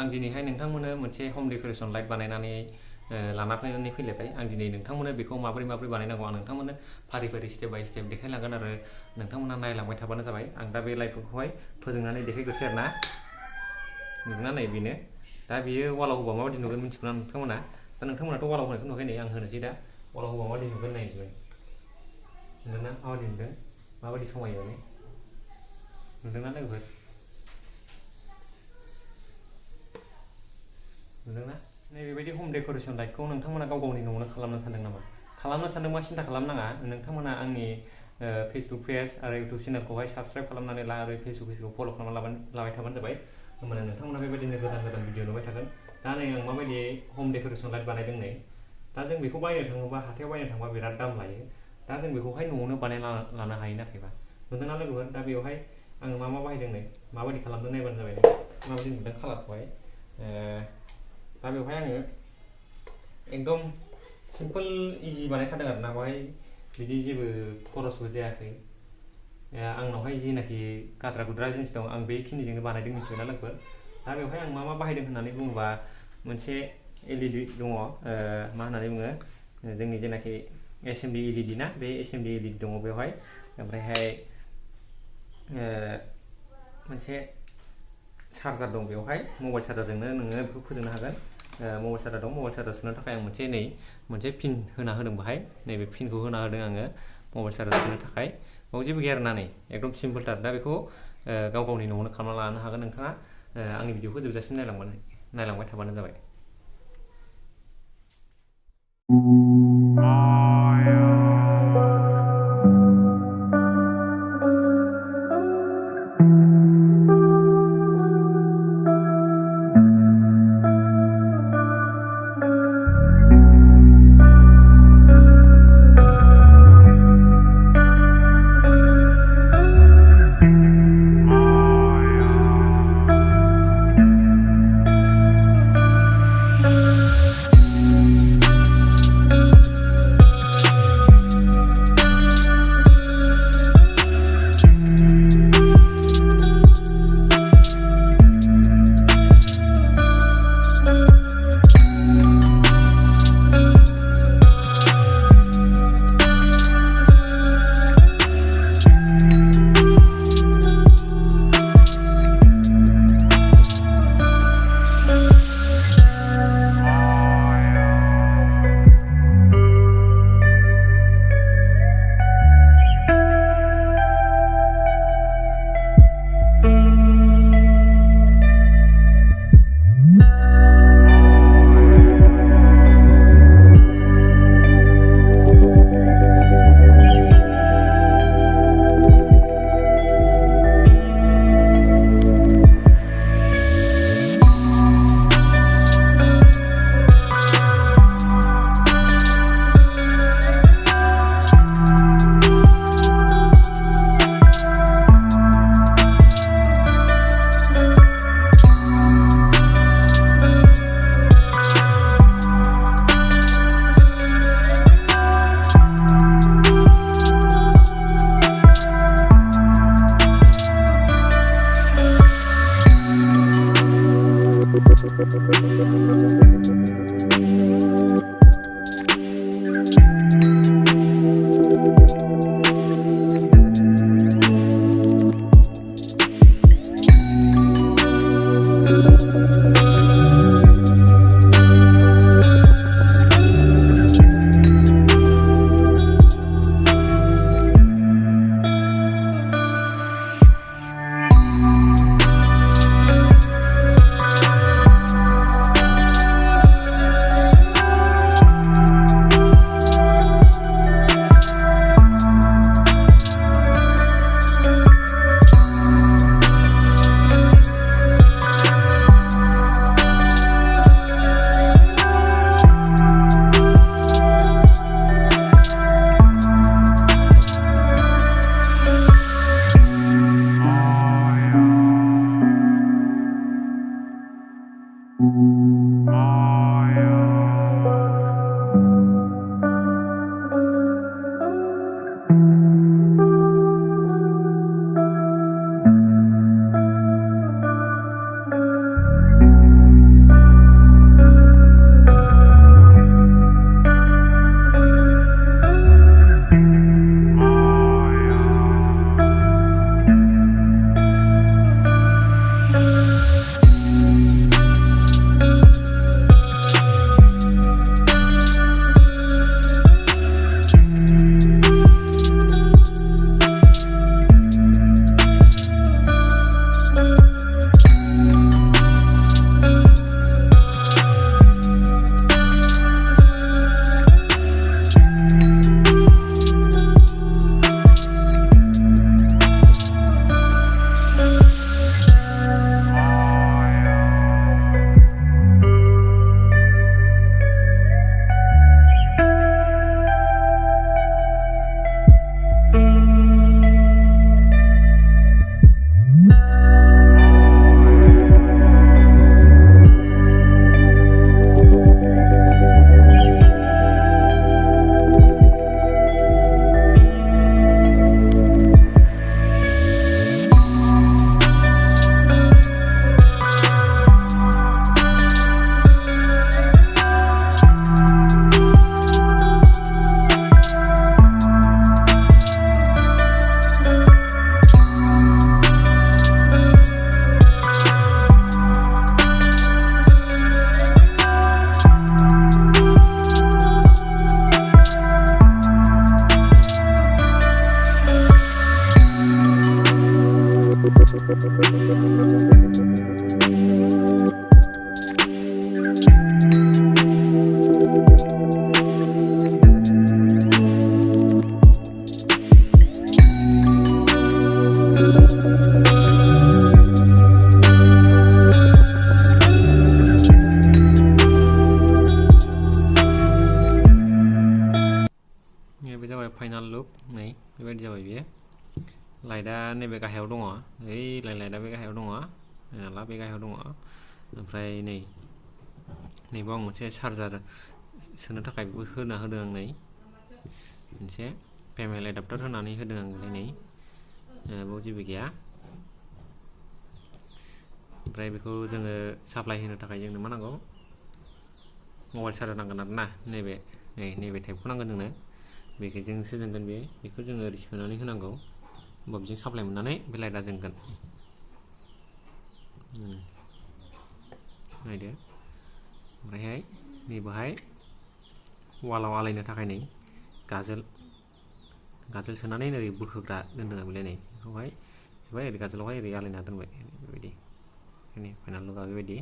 आं दिनैहाय नोंथांमोननो मोनसे हम डेक'रेसन लाइट बानायनानै लाना फैलायबाय। आं दिनै नोंथांमोननो बेखौ माबोरै बानायनांगौ आं नोंथांमोननो फारि फारि स्टेप बाय स्टेप देखायलांगोन आरो नोंथांमोना नायलांबाय थाबानो जाबाय। आं दा बे लाइटफोरखौहाय फोजोंनानै देखायग्रोसै आरो ना। नुदोंना नै बेनो दा बियो वालाव होबा माबायदि नुगोन मिथिगौना नोंथांमोना? दा नोंथांमोनाथ' वालाव होनायखौ नुवाखै, नै आं होनोसै दा वालाव होबा माबायदि नुगोन नायगोन। नुदोंना माबायदि नुदों? माबायदि समायो नुदोंना लोगोफोर? नुदोंना? नैबेबायदि हम डेक'रेसन लाइटखौ नोंथांमोना गाव गावनि न'आवनो खालामनो सानदों नामा? खालामनो सानदोंबा सिन्था खालामनाङा। नोंथांमोना आंनि फेसबुक पेज आरो इउटुब चेनेलखौहाय साबस्क्राइब खालामनानै ला आरो फेसबुक पेजखौ फल' खालामनानै लाबाय थाबानो जाबाय। होमबानो नोंथांमोना बेबायदिनो गोदान गोदान भिडिअ नुबाय थागोन। दा नै आं माबायदि हम डेक'रेसन लाइट बानायदों नै। दा जों बेखौ बायनो थाङोबा हाथायाव बायनो थाङोबा बिराद दाम लायो। दा जों बेखौहाय न'आवनो बानायना लानो हायो नाथायबा। नुदोंना लोगोफोर? दा बेवहाय आङो मा बाहायदों नै माबायदि खालामदों नायबानो जाबाय। माबायदि नुदों कालारखौहाय। दा बेवहाय आङो एकदम सिम्पोल इजि बानायखादों आरो ना। बेवहाय बिदि जेबो खरसबो जायाखै। आंनावहाय जिनाखि गाद्रा गुद्रा जिनिस दं आं बेखिनिजोंनो बानायदों, मिथिबायना लोगोफोर? दा बेवहाय आं मा बाहायदों होननानै बुङोबा मोनसे LED दङ, मा होननानै बुङो जोंनि जेनाखि SMD LED ना, बे SMD LED दङ बेवहाय। ओमफ्रायहाय मोनसे चार्जार दं बेवहाय। मबाइल चार्जारजोंनो नोङो बेखौ फोजोंनो हागोन। मबाइल चार्जार दं। मबाइल चार्जार सोनो थाखाय आं मोनसे पिन होना होदों बाहाय। नैबे पिनखौ होना होदों आङो मबाइल चार्जार सोनो थाखाय। बाव जेबो गैया आरोना, नै एकदम सिम्पोलथार। दा बेखौ गाव गावनि न'आवनो खालामना लानो हागोन नोंथाङा। आंनि भिडिअखौ जोबजासिम नायलांबाय थाबानो जाबाय। बे जाबाय फाइनाल लुक नै बेबायदि जाबाय बेयो लाइटआ नैबे गाहायाव दङ ओइ लाइटआ बे गाहायाव दङ ला बे गाहायाव दङ ओमफ्राय नै नैबाव आं मोनसे चार्जार सोनो थाखाय बेखौ होना होदों आं नै मोनसे पेमेल एडाप्टार होनानै होदों आं नै बाव जेबो गैया ओमफ्राय बेखौ जोङो साप्लाय होनो थाखाय जोंनो मा नांगौ मबाइल चार्जार नांगोन आरोना नैबे टाइपखौ नांगोन जोंनो बेजोंसो जोंगोन बेखौ जोङो ओरै सोनानै होनांगौ होमबा बेजों साप्लाय मोननानै बे लाइटआ जोंगोन नायदो ओमफ्रायहाय नैबेहाय वालाव आलायनो थाखाय नै गाजोल सोनानै ओरै बोहोग्रा दोनदों आं बेलाय नै बेखौहाय ओरै गाजोलावहाय ओरै आलायना दोनबाय बेबायदि फाइनाल लुकआ बेबायदि